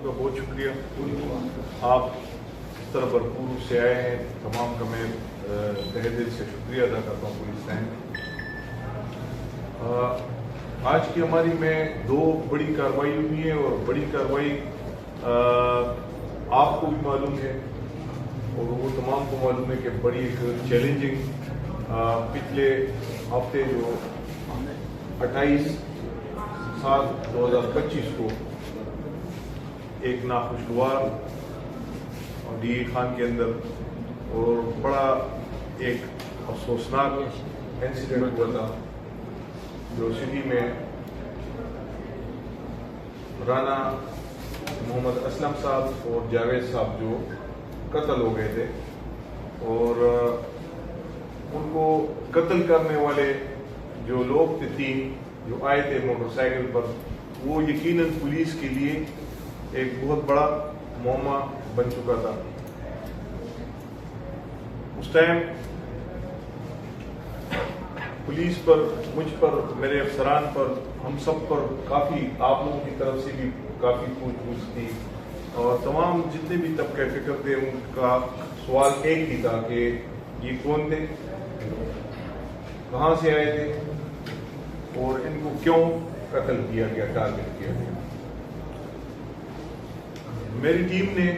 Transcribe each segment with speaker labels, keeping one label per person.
Speaker 1: کا بہت شکریہ. آپ اس طرح بھرپور سے آئے ہیں, تمام کا میں تہہ دل سے شکریہ ادا کرتا ہوں پولیس لائن. آج کی ہماری میں 2 بڑی کارروائی ہوئی ہیں, اور بڑی کارروائی آپ کو بھی معلوم ہے اور وہ تمام کو معلوم ہے کہ بڑی ایک چیلنجنگ پچھلے ہفتے جو 28/7/2025 کو ایک ناخوشگوار ڈی خان کے اندر اور بڑا ایک افسوسناک انسیڈنٹ ہوا تھا, جو سٹی میں رانا محمد اسلم صاحب اور جاوید صاحب جو قتل ہو گئے تھے. اور ان کو قتل کرنے والے جو لوگ تھے 3 جو آئے تھے موٹر سائیکل پر, وہ یقیناً پولیس کے لیے ایک بہت بڑا معمہ بن چکا تھا. اس ٹائم پولیس پر, مجھ پر, میرے افسران پر, ہم سب پر کافی, آپ لوگوں کی طرف سے بھی کافی پوچھ تھی, اور تمام جتنے بھی طبقہ فکر تھے ان کا سوال ایک ہی تھا کہ یہ کون تھے, کہاں سے آئے تھے, اور ان کو کیوں قتل کیا گیا, ٹارگٹ کیا گیا. میری ٹیم نے,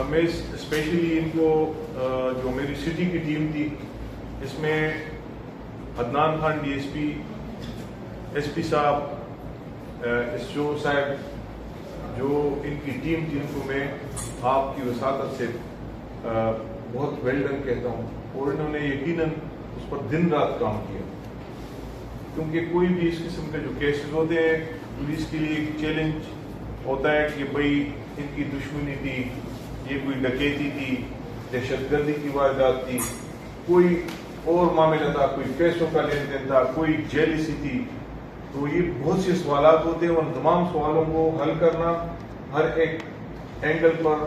Speaker 1: میں اسپیشلی ان کو, جو میری سٹی کی ٹیم تھی, اس میں عدنان خان DSP, SP صاحب, SO صاحب, جو ان کی ٹیم تھی, ان کو میں آپ کی وساطت سے بہت ویل ڈن کہتا ہوں. اور انہوں نے یقیناً اس پر دن رات کام کیا, کیونکہ کوئی بھی اس قسم کے جو کیسز ہوتے ہیں پولیس کے لیے ایک چیلنج ہوتا ہے کہ بھئی ان کی دشمنی تھی, یہ کوئی ڈکیتی تھی, دہشت گردی کی واردات تھی, کوئی اور معاملہ تھا, کوئی پیسوں کا لین دین تھا, کوئی جیلسی تھی. تو یہ بہت سے سوالات ہوتے ہیں, اور تمام سوالوں کو حل کرنا ہر ایک اینگل پر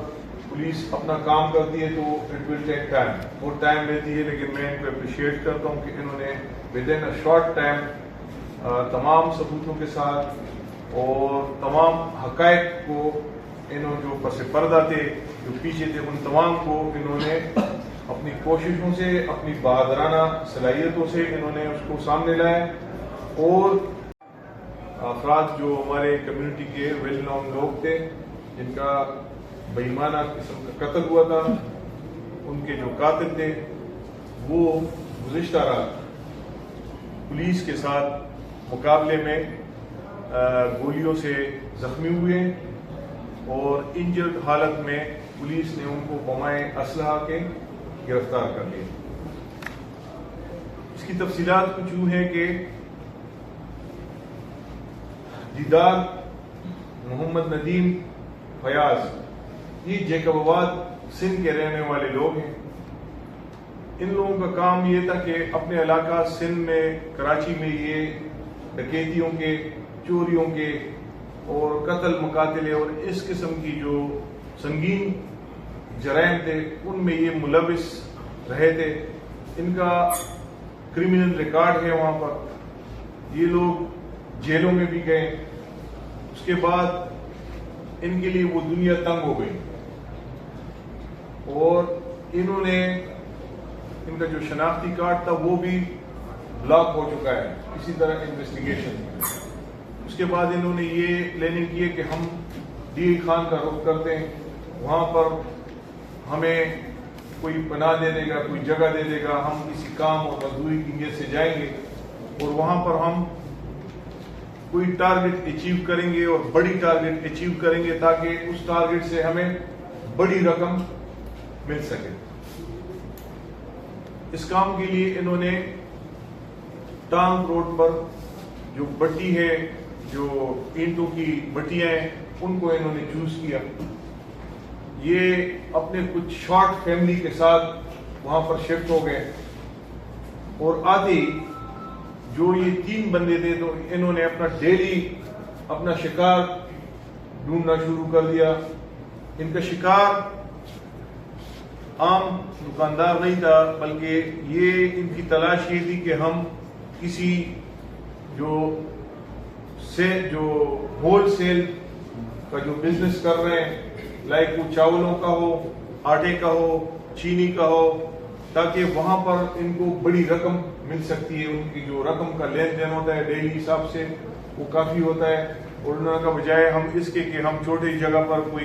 Speaker 1: پولیس اپنا کام کرتی ہے, تو اٹ ول ٹیک ٹائم, بہت ٹائم لیتی ہے. لیکن میں ان کو اپریشیٹ کرتا ہوں کہ انہوں نے with in a short time تمام ثبوتوں کے ساتھ اور تمام حقائق کو, انہوں جو پس پردہ تھے, جو پیچھے تھے, ان تمام کو انہوں نے اپنی کوششوں سے, اپنی بہادرانہ صلاحیتوں سے انہوں نے اس کو سامنے لایا. اور افراد جو ہمارے کمیونٹی کے ویل نون لوگ تھے, جن کا بےایمانہ قسم کا قتل ہوا تھا, ان کے جو قاتل تھے وہ گزشتہ رات پولیس کے ساتھ مقابلے میں گولیوں سے زخمی ہوئے, اور انجرڈ حالت میں پولیس نے ان کو بمائے اسلحہ کے گرفتار کر لیا. اس کی تفصیلات کچھ یوں ہیں کہ دیدار محمد ندیم فیاض, یہ جیکب آباد سندھ کے رہنے والے لوگ ہیں. ان لوگوں کا کام یہ تھا کہ اپنے علاقہ سندھ میں, کراچی میں, یہ ڈکیتیوں کے, چوریوں کے اور قتل مقاتلے اور اس قسم کی جو سنگین جرائم تھے ان میں یہ ملوث رہے تھے. ان کا کرمنل ریکارڈ ہے وہاں پر, یہ لوگ جیلوں میں بھی گئے. اس کے بعد ان کے لیے وہ دنیا تنگ ہو گئی, اور انہوں نے, ان کا جو شناختی کارڈ تھا وہ بھی بلاک ہو چکا ہے اسی طرح انویسٹیگیشن. اس کے بعد انہوں نے یہ پلاننگ کی ہے کہ ہم ڈی خان کا رخ کرتے ہیں, وہاں پر ہمیں کوئی پناہ دے دے گا, کوئی جگہ دے دے گا, ہم کسی کام اور مزدوری کی نیت سے جائیں گے, اور وہاں پر ہم کوئی ٹارگٹ اچیو کریں گے, اور بڑی ٹارگٹ اچیو کریں گے, تاکہ اس ٹارگٹ سے ہمیں بڑی رقم مل سکے. اس کام کے لیے انہوں نے ٹانگ روڈ پر جو بٹی ہے, جو اینٹوں کی بٹیاں ہیں, ان کو انہوں نے چوز کیا. یہ اپنے کچھ شارٹ فیملی کے ساتھ وہاں پر شفٹ ہو گئے, اور آتے جو یہ 3 بندے تھے تو انہوں نے اپنا ڈیلی اپنا شکار ڈھونڈنا شروع کر دیا. ان کا شکار عام دکاندار نہیں تھا, بلکہ یہ ان کی تلاش یہ تھی کہ ہم کسی جو ہول سیل کا جو بزنس کر رہے ہیں، لائک وہ چاولوں کا ہو، آٹے کا ہو، چینی کا ہو، تاکہ وہاں پر ان کو بڑی رقم مل سکتی ہے. ان کی جو رقم کا لین دین ہوتا ہے ڈیلی حساب سے وہ کافی ہوتا ہے. اور انہوں نے کہا بجائے ہم اس کے کہ ہم چھوٹی جگہ پر کوئی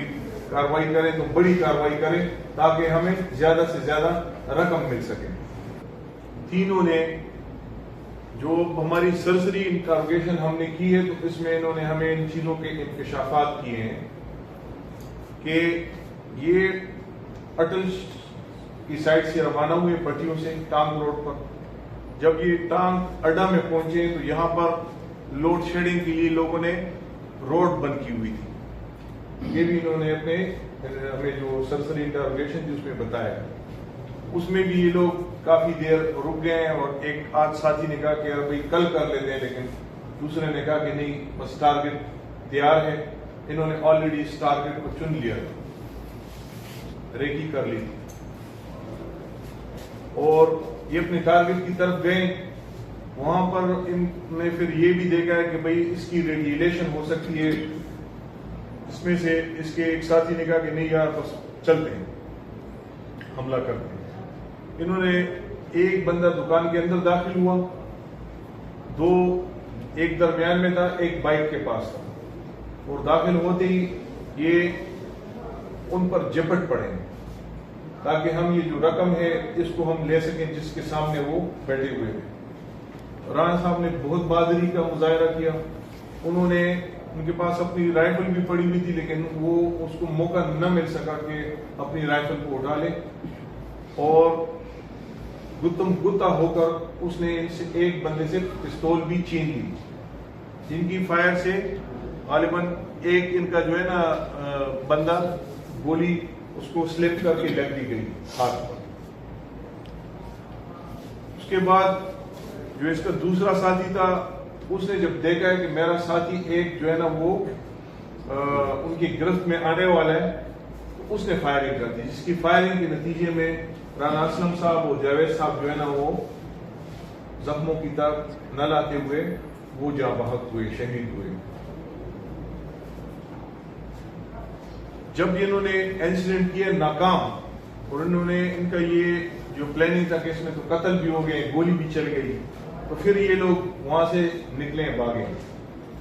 Speaker 1: کاروائی کریں تو بڑی کاروائی کریں تاکہ ہمیں زیادہ سے زیادہ رقم مل سکے. تینوں نے جو ہماری سرسری انٹروگیشن ہم نے کی ہے تو اس میں انہوں نے ہمیں ان چیزوں کے انکشافات کیے ہیں کہ یہ اٹل کی سائٹ سے روانہ ہوئے پٹیوں سے ٹانگ روڈ پر. جب یہ ٹانگ اڈا میں پہنچے تو یہاں پر لوڈ شیڈنگ کے لیے لوگوں نے روڈ بند کی ہوئی تھی. یہ بھی انہوں نے اپنے ہمیں جو سرسری انٹروگیشن تھی اس میں بتایا. اس میں بھی یہ لوگ کافی دیر رک گئے ہیں اور ایک آدھ ساتھی نے کہا کہ یار بھائی کل کر لیتے ہیں، لیکن دوسرے نے کہا کہ نہیں بس ٹارگٹ تیار ہے. انہوں نے آلریڈی اس ٹارگٹ کو چن لیا، ریکی کر لی اور یہ اپنے ٹارگٹ کی طرف گئے. وہاں پر ان نے پھر یہ بھی دیکھا ہے کہ بھئی اس کی ریڈیلیشن ہو سکتی ہے. اس میں سے اس کے ایک ساتھی نے کہا کہ نہیں یار بس چلتے ہیں، حملہ کرتے ہیں. انہوں نے ایک بندہ دکان کے اندر داخل ہوا، دو ایک درمیان میں تھا، ایک بائک کے پاس تھا، اور داخل ہوتے ہی یہ ان پر جپٹ پڑے تاکہ ہم یہ جو رقم ہے اس کو ہم لے سکیں جس کے سامنے وہ بیٹھے ہوئے تھے. رانا صاحب نے بہت بہادری کا مظاہرہ کیا. انہوں نے ان کے پاس اپنی رائفل بھی پڑی ہوئی تھی لیکن وہ اس کو موقع نہ مل سکا کہ اپنی رائفل کو اٹھا لے، اور گتم گتا ہو کر اس نے ان سے ایک بندے سے پستول بھی چھین لی، جن کی فائر سے غالباً ایک ان کا جو ہے نا بندہ گولی اس کو سلپ کر کے لگ دی گئی ہاتھ پر. اس کے بعد جو اس کا دوسرا ساتھی تھا اس نے جب دیکھا ہے کہ میرا ساتھی ایک جو ہے نا وہ ان کی گرفت میں آنے والا ہے تو اس نے فائرنگ کر دی، جس کی فائرنگ کے نتیجے میں رانا اسلم صاحب اور جاوید صاحب جو ہے نا وہ زخموں کی طرف نہ لاتے ہوئے وہ جاں بحق ہوئے، شہید ہوئے. جب انہوں نے انسیڈنٹ کیا ناکام اور انہوں نے ان کا یہ جو پلاننگ تھا کہ اس میں تو قتل بھی ہو گئے، گولی بھی چل گئی، تو پھر یہ لوگ وہاں سے نکلے بھاگے.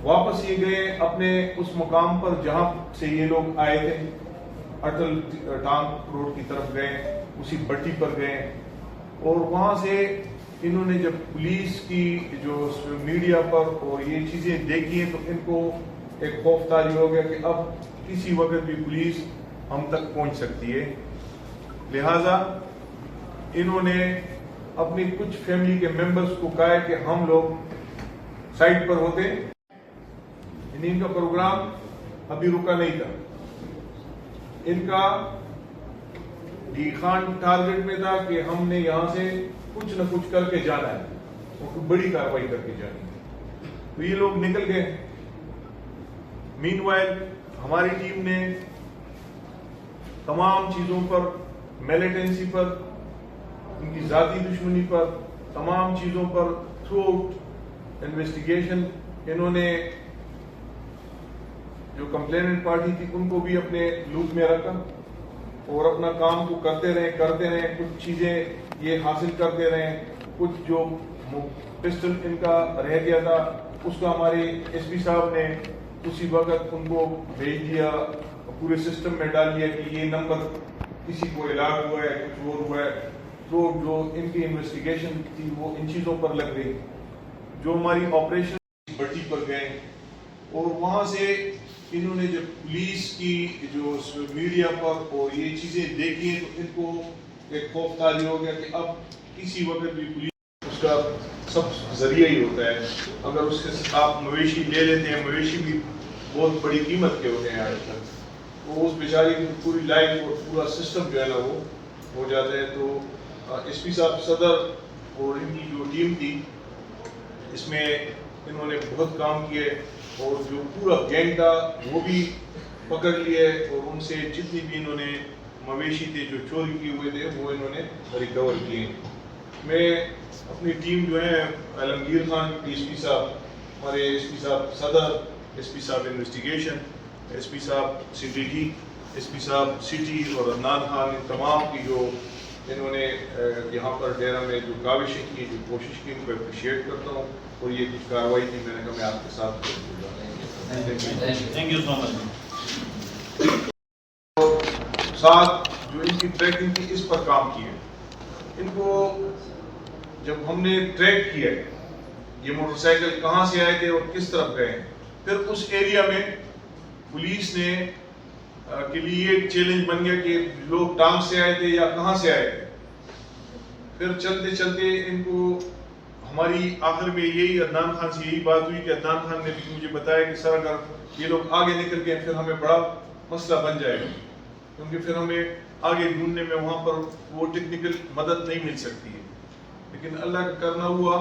Speaker 1: واپس یہ گئے اپنے اس مقام پر جہاں سے یہ لوگ آئے تھے، اٹل ٹانگ روڈ کی طرف گئے، اسی بٹی پر گئے، اور وہاں سے انہوں نے جب پولیس کی جو میڈیا پر اور یہ چیزیں دیکھی ہیں تو ان کو ایک خوف طاری ہو گیا کہ اب کسی وقت بھی پولیس ہم تک پہنچ سکتی ہے. لہذا انہوں نے اپنی کچھ فیملی کے ممبرز کو کہا کہ ہم لوگ سائٹ پر ہوتے، ان کا پروگرام ابھی رکا نہیں تھا. ان کا ڈی خان ٹارگٹ میں تھا کہ ہم نے یہاں سے کچھ نہ کچھ کر کے جانا ہے اور بڑی کاروائی کر کے جانی ہے. تو یہ لوگ نکل گئے. مین وائل ہماری ٹیم نے تمام چیزوں پر، میلیٹنسی پر، ان کی ذاتی دشمنی پر، تمام چیزوں پر تھرو آؤٹ انویسٹیگیشن انہوں نے جو کمپلیننٹ پارٹی تھی ان کو بھی اپنے لوپ میں رکھا اور اپنا کام کو کرتے رہے. کچھ چیزیں یہ حاصل کرتے رہے. کچھ جو پسٹل ان کا رہ گیا تھا اس کا ہمارے ایس پی صاحب نے اسی وقت ان کو بھیج دیا، پورے سسٹم میں ڈال دیا کہ یہ نمبر کسی کو علاج ہوا ہے، کچھ اور ہوا ہے. تو جو ان کی انویسٹیگیشن تھی وہ ان چیزوں پر لگ گئی. جو ہماری آپریشن بٹی پر گئے اور وہاں سے انہوں نے جب پولیس کی جو میڈیا پر اور یہ چیزیں دیکھی ہیں تو ان کو ایک خوف طاری ہو گیا کہ اب کسی وقت بھی پولیس اس کا سب ذریعہ ہی ہوتا ہے. اگر اس کے آپ مویشی لے لیتے ہیں، مویشی بھی بہت بڑی قیمت کے ہوتے ہیں آج تک، تو اس بیچاری کی پوری لائف اور پورا سسٹم جو ہے نا وہ ہو جاتا ہے. تو ایس پی صاحب صدر اور ان کی جو ٹیم تھی اس میں انہوں نے بہت کام کیے اور جو پورا گینگ تھا وہ بھی پکڑ لیے اور ان سے جتنی بھی انہوں نے مویشی تھے جو چوری کیے ہوئے تھے وہ انہوں نے ریکور کیے. میں اپنی ٹیم جو ہے عالمگیر خان ایس پی صاحب، ہمارے ایس پی صاحب صدر، ایس پی صاحب انویسٹیگیشن ایس پی صاحب CTT, ایس پی صاحب سٹی اور عدنان خان, ان تمام کی جو انہوں نے یہاں پر ڈیرہ میں جو کاوشیں کی, جو کوشش کی, ان کو اپریشیٹ کرتا ہوں. اور یہ کچھ کارروائی تھی, میں نے کہا میں آپ کے ساتھ
Speaker 2: تھینک یو سو مچ.
Speaker 1: ساتھ جو ان کی ٹریکنگ تھی اس پر کام کیے. ان کو جب ہم نے ٹریک کیا یہ موٹر سائیکل کہاں سے آئے تھے اور کس طرف گئے, پھر اس ایریا میں پولیس نے کے لیے ایک چیلنج بن گیا کہ لوگ ٹانگ سے آئے تھے یا کہاں سے آئے تھے. پھر چلتے چلتے ان کو ہماری آخر میں یہی عدنان خان سے یہی بات ہوئی کہ عدنان خان نے بھی مجھے بتایا کہ سر اگر یہ لوگ آگے نکل گئے پھر ہمیں بڑا مسئلہ بن جائے گا, کیونکہ پھر ہمیں آگے ڈھونڈنے میں وہاں پر وہ ٹیکنیکل مدد نہیں مل سکتی ہے. لیکن اللہ کا کرنا ہوا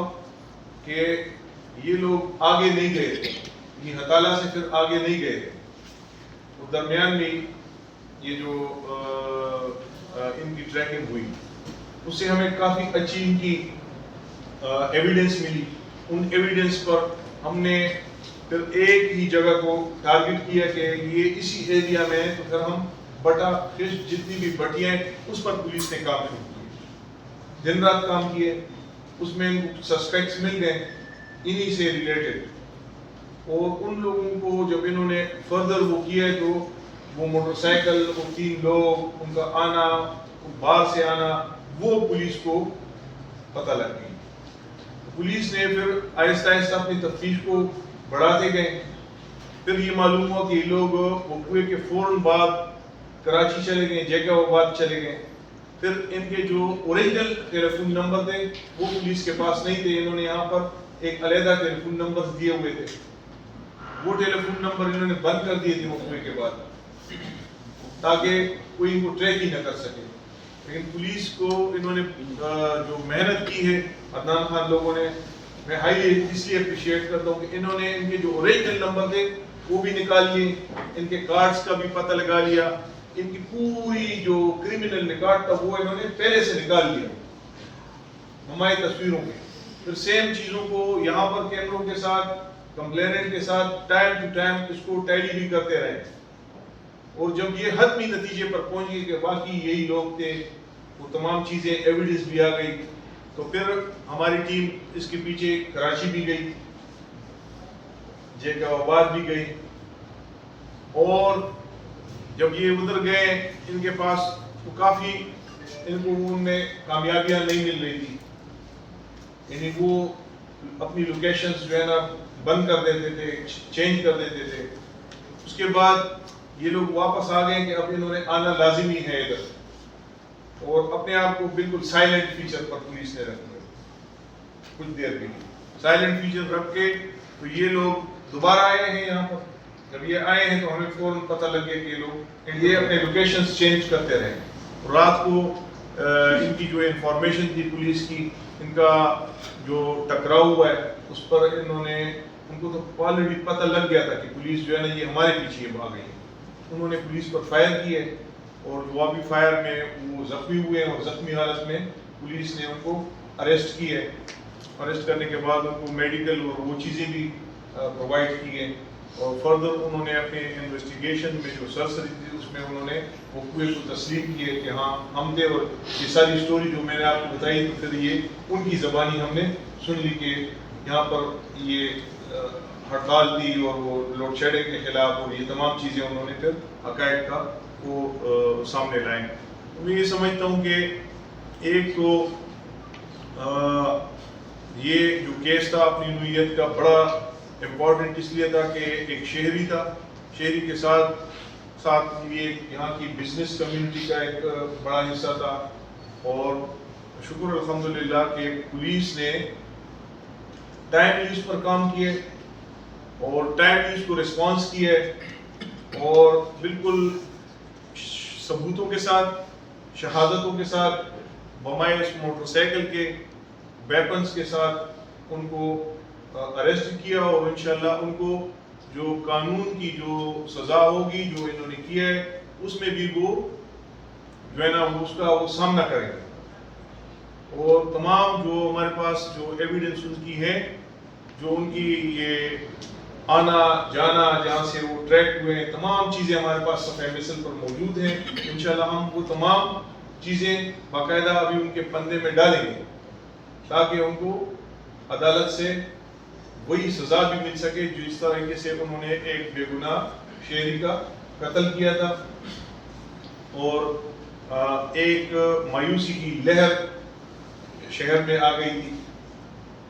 Speaker 1: کہ یہ لوگ آگے نہیں گئے تھے, یہ ہتالا سے پھر آگے نہیں گئے تھے. درمیان میں یہ جو ان کی ٹریکنگ ہوئی اس سے ہمیں کافی اچھی ان کی ایویڈنس ملی. ان ایویڈنس پر ہم نے پھر ایک ہی جگہ کو ٹارگٹ کیا کہ یہ اسی ایریا میں ہے, تو پھر ہم بٹا فش جتنی بھی بٹیاں ہیں اس پر پولیس نے کام شروع کیا, دن رات کام کیے. اس میں سسپیکٹس مل گئے انہی سے ریلیٹڈ, اور ان لوگوں کو جب انہوں نے فردر وہ کیا تو وہ موٹر سائیکل, وہ 3 لوگ, ان کا آنا, باہر سے آنا, وہ پولیس کو پتہ لگ گئی. پولیس نے پھر آہستہ آہستہ اپنی تفتیش کو بڑھاتے گئے. پھر یہ معلوم ہوا کہ یہ لوگ وقوعے کے فوراً بعد کراچی چلے گئے, جیکب آباد چلے گئے. پھر ان کے جو اوریجنل ٹیلی فون نمبر تھے وہ پولیس کے پاس نہیں تھے. انہوں نے یہاں پر ایک علیحدہ ٹیلی فون نمبر دیے ہوئے تھے, وہ ٹیلی فون نمبر انہوں نے بند کر دیے تھے وقوعے کے بعد تاکہ کوئی ان کو ٹریک ہی نہ کر سکے. لیکن پولیس کو انہوں نے جو محنت کی ہے عدنان خان لوگوں نے, میں ہائیلی اس لیے اپریشیٹ کرتا ہوں کہ انہوں نے ان کے جو اوریجنل نمبر تھے وہ بھی نکال لیے, ان کے کارڈز کا بھی پتہ لگا لیا, ان کی پوری جو کرمنل ریکارڈ تھا وہ انہوں نے پہلے سے نکال لیا ہماری تصویروں میں. پھر سیم چیزوں کو یہاں پر کیمروں کے ساتھ, کمپلیننٹ کے ساتھ ٹائم ٹو ٹائم اس کو ٹیلی بھی کرتے رہے. اور جب یہ حتمی نتیجے پر پہنچ گئے کہ واقعی یہی لوگ تھے, وہ تمام چیزیں ایویڈنس بھی آ گئی, تو پھر ہماری ٹیم اس کے پیچھے کراچی بھی گئی, جیکب آباد بھی گئی. اور جب یہ ادھر گئے ان کے پاس تو کافی ان کو ان میں کامیابیاں نہیں مل رہی تھی, یعنی وہ اپنی لوکیشنز جو ہے نا بند کر دیتے تھے, چینج کر دیتے تھے. اس کے بعد یہ لوگ واپس آ گئے کہ اب انہوں نے آنا لازمی ہے ادھر, اور اپنے آپ کو بالکل سائلنٹ فیچر پر پولیس نے رکھ دیا. کچھ دیر کے لیے سائلنٹ فیچر رکھ کے تو یہ لوگ دوبارہ آئے ہیں یہاں پر. جب یہ آئے ہیں تو ہمیں فوراً پتہ لگ گیا کہ یہ لوگ یہ اپنے لوکیشنز چینج کرتے رہے. رات کو ان کی جو انفارمیشن تھی پولیس کی, ان کا جو ٹکراؤ ہوا ہے اس پر انہوں نے, ان کو تو آلریڈی پتہ لگ گیا تھا کہ پولیس جو ہے نا یہ ہمارے پیچھے بھاگ گئی ہے. انہوں نے پولیس پر فائر کیے اور جوابی فائر میں وہ زخمی ہوئے, اور زخمی حالت میں پولیس نے ان کو اریسٹ کی ہے. اریسٹ کرنے کے بعد ان کو میڈیکل اور وہ چیزیں بھی پرووائڈ کی ہیں, اور فردر انہوں نے اپنے انویسٹیگیشن میں جو سرسری تھی اس میں انہوں نے وقوعے کو تسلیم کیے کہ ہاں ہم تھے. اور یہ ساری سٹوری جو میں نے آپ کو بتائی تو پھر یہ ان کی زبانی ہم نے سن لی کہ یہاں پر یہ ہڑتال تھی اور وہ لوڈ شیڈنگ کے خلاف, اور یہ تمام چیزیں انہوں نے پھر حقائق کا وہ سامنے لائیں. میں یہ سمجھتا ہوں کہ ایک تو یہ جو کیس تھا اپنی نوعیت کا بڑا امپورٹنٹ اس لیے تھا کہ ایک شہری تھا, شہری کے ساتھ ساتھ یہ یہاں کی بزنس کمیونٹی کا ایک بڑا حصہ تھا. اور شکر الحمدللہ کہ پولیس نے ٹائملی اس پر کام کیے اور ٹائملی اس کو ریسپانس کیا ہے, اور بالکل ثبوتوں کے ساتھ, شہادتوں کے ساتھ, بمائے اس موٹر سائیکل کے ویپنز کے ساتھ ان کو اریسٹ کیا. اور انشاءاللہ ان کو جو قانون کی جو سزا ہوگی جو انہوں نے کیا ہے اس میں بھی وہ جو ہے نا اس کا وہ سامنا کریں گے. اور تمام جو ہمارے پاس جو ایویڈنس ان کی ہے, جو ان کی یہ آنا جانا جہاں سے وہ ٹریک ہوئے ہیں، تمام چیزیں ہمارے پاس صفحہ مثل پر موجود ہیں. انشاءاللہ ہم وہ تمام چیزیں باقاعدہ ابھی ان کے پندے میں ڈالیں گے تاکہ ان کو عدالت سے وہی سزا بھی مل سکے جو اس طریقے سے انہوں نے ایک بے گناہ شہری کا قتل کیا تھا. اور ایک مایوسی کی لہر شہر میں آ گئی تھی،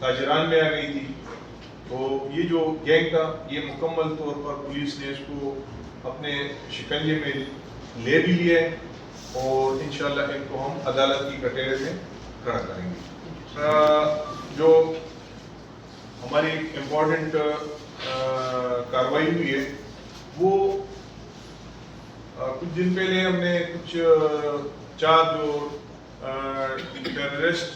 Speaker 1: تاجران میں آ گئی تھی. تو یہ جو گینگ تھا یہ مکمل طور پر پولیس نے اس کو اپنے شکنجے میں لے بھی لیا ہے اور انشاءاللہ ان کو ہم عدالت کی کٹہرے میں کھڑا کریں گے. جو ہماری امپورٹنٹ کارروائی ہوئی ہے وہ کچھ دن پہلے ہم نے کچھ 4 جو ٹیررسٹ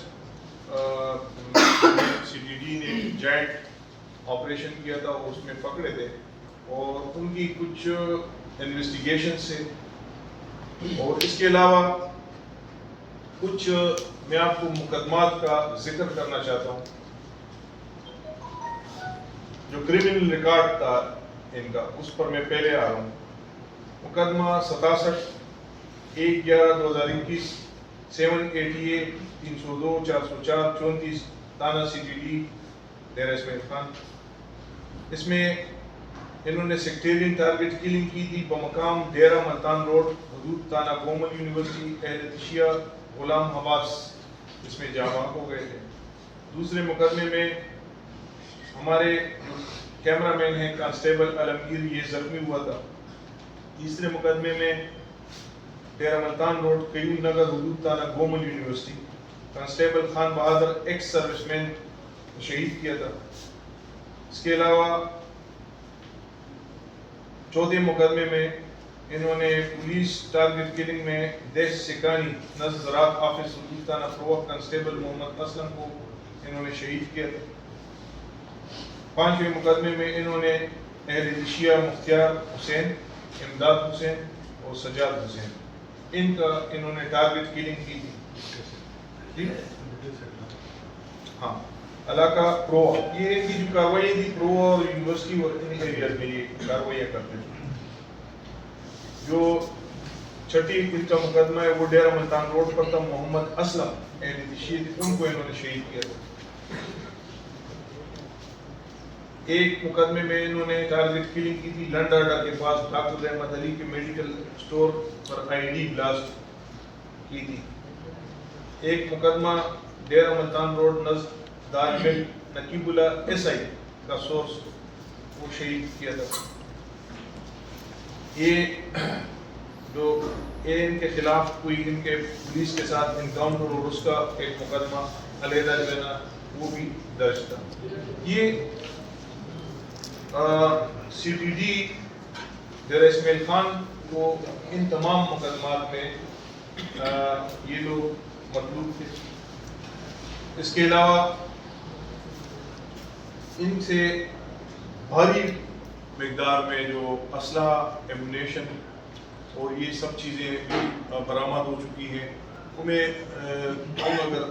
Speaker 1: سی ڈی ڈی نے جوائنٹ آپریشن کیا تھا اس میں پکڑے تھے اور ان کی کچھ انویسٹیگیشن سے اور اس کے علاوہ کچھ میں آپ کو مقدمات کا ذکر کرنا چاہتا ہوں. جو کرمنل ریکارڈ تھا ان کا اس پر میں پہلے آ رہا ہوں. مقدمہ 67/1/11/2021 788 302 404 34 تھانہ C T D Dera Ismail Khan. اس میں انہوں نے سیکٹیرین ٹارگٹ کلنگ کی تھی بمقام ڈیرہ ملتان روڈ حدود تھانہ گومل یونیورسٹی. اہل تشیع غلام حواس اس میں جاں بحق ہو گئے تھے. دوسرے مقدمے میں ہمارے کیمرہ مین ہیں کانسٹیبل عالمگیر یہ زخمی ہوا تھا. تیسرے مقدمے میں ڈیرہ ملتان روڈ قیوم نگر حدود تھانہ گومل یونیورسٹی کانسٹیبل خان بہادر ایکس سروس مین شہید کیا تھا. اس کے علاوہ چوتھے مقدمے میں انہوں نے پولیس ٹارگٹ کلنگ میں دیش سکانی نزد زراعت آفس حدود تھانہ فروغ کانسٹیبل محمد اسلم کو انہوں نے شہید کیا تھا. پانچویں مقدمے میں انہوں نے اہل تشیع مختار حسین، امداد حسین اور سجاد حسین ان کا انہوں نے ٹارگٹ کلنگ کی تھی. ہاں علاقہ پرو یہ ان کی جو کاروائی تھی پرو اور یونیورسٹی اور ان ایریاز میں یہ کارروائیاں کرتے تھے. جو چھٹی ان کا مقدمہ ہے وہ ڈیرہ ملتان روڈ پر تھا. محمد اسلم اہل تشیع ان کو انہوں نے شہید کیا تھا. ایک مقدمے میں انہوں نے ٹارگٹ کلنگ کی تھی لنڈاڈا کے پاس ڈاکٹر رحمت علی کے medical store per I D blast کی تھی. ایک مقدمہ ڈیرہ ملتان روڈ نزد داج مل نقیب اللہ ایس آئی کا سورس وہ شہید کیا تھا. یہ جو ان کے خلاف کوئی ان کے پولیس کے ساتھ انکاؤنٹر اور اس کا ایک مقدمہ علیحدہ جو ہے نا وہ بھی درج تھا. یہ C T D Dera Ismail Khan کو ان تمام مقدمات میں یہ لوگ مطلوب تھے. اس کے علاوہ ان سے بھاری مقدار میں جو اسلحہ ایمونیشن اور یہ سب چیزیں بھی برآمد ہو چکی ہیں. انہیں اگر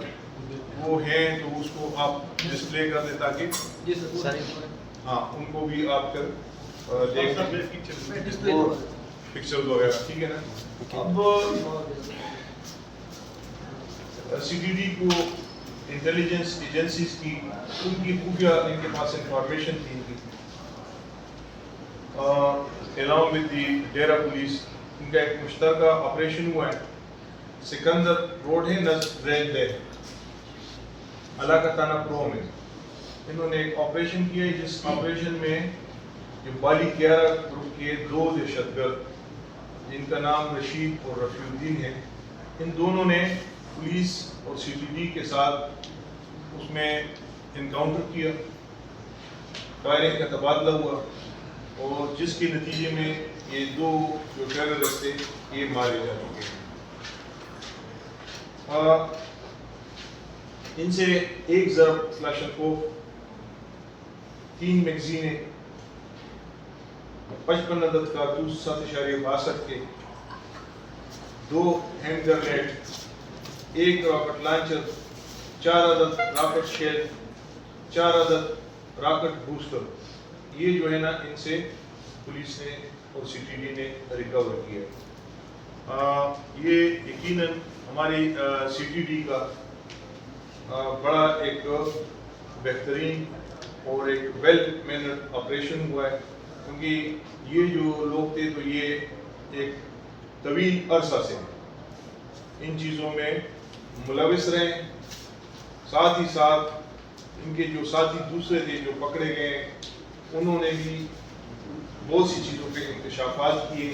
Speaker 1: وہ ہیں تو اس کو آپ ڈسپلے کر دیں تاکہ ہاں ان کو بھی آپ کر دیکھ پکچر وغیرہ ٹھیک ہے نا. اب سی ڈی ڈی کو انٹیلیجنس ایجنسیز کی ان کی خفیہ ان کے پاس انفارمیشن تھی ان کی along with the Dera police ان کا ایک مشترکہ آپریشن ہوا ہے. سکندر روڈ ہے نزد ریل دے علاقہ تھانہ پرو میں انہوں نے ایک آپریشن کیا ہے جس آپریشن میں جو بالی 11 گروپ کے 2 دہشت گرد جن کا نام رشید اور رفیع الدین ہے ان دونوں نے پولیس اور سی ٹی ڈی کے ساتھ اس میں انکاؤنٹر کیا. فائرنگ کا تبادلہ ہوا اور جس کے نتیجے میں یہ 2 جو ٹیررسٹ تھے یہ مارے جا چکے ہیں. ان سے ایک ضرب کلاشنکوف 3 میگزینیں 55 عدد کارتوس 7.62 کے 2 ہینڈ گرنیڈ 1 راکٹ لانچر 4 عدد راکٹ شیل 4 عدد راکٹ بوسٹر یہ جو ہے نا ان سے پولیس نے اور سی ٹی ڈی نے ریکور کیا. یہ یقیناً ہماری سی ٹی ڈی کا بڑا ایک بہترین اور ایک ویل مینرڈ آپریشن ہوا ہے، کیونکہ یہ جو لوگ تھے تو یہ ایک طویل عرصہ سے ان چیزوں میں ملوث رہے، ساتھ ہی ساتھ ان کے جو ساتھی دوسرے تھے جو پکڑے گئے انہوں نے بھی بہت سی چیزوں پہ انکشافات کیے.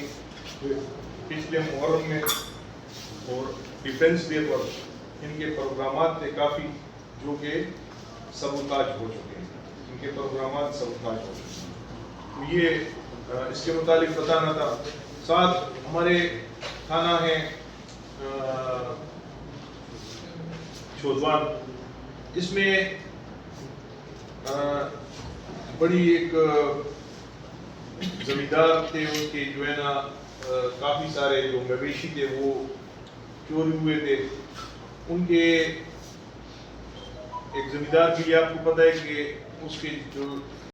Speaker 1: پچھلے محرم میں اور ڈیفنس ڈے پر ان کے پروگرامات تھے کافی جو کہ سبوتاج ہو چکے ہیں، ان کے پروگرامات سبوتاج ہو چکے ہیں. تو یہ اس کے متعلق بتانا تھا. ساتھ ہمارے تھانہ ہیں چھوزوان، اس میں بڑی ایک زمیندار تھے، ان کے جو ہے نا کافی سارے جو مویشی تھے وہ چوری ہوئے تھے. ان کے ایک زمیندار کے لیے آپ کو پتہ ہے کہ اس کے جو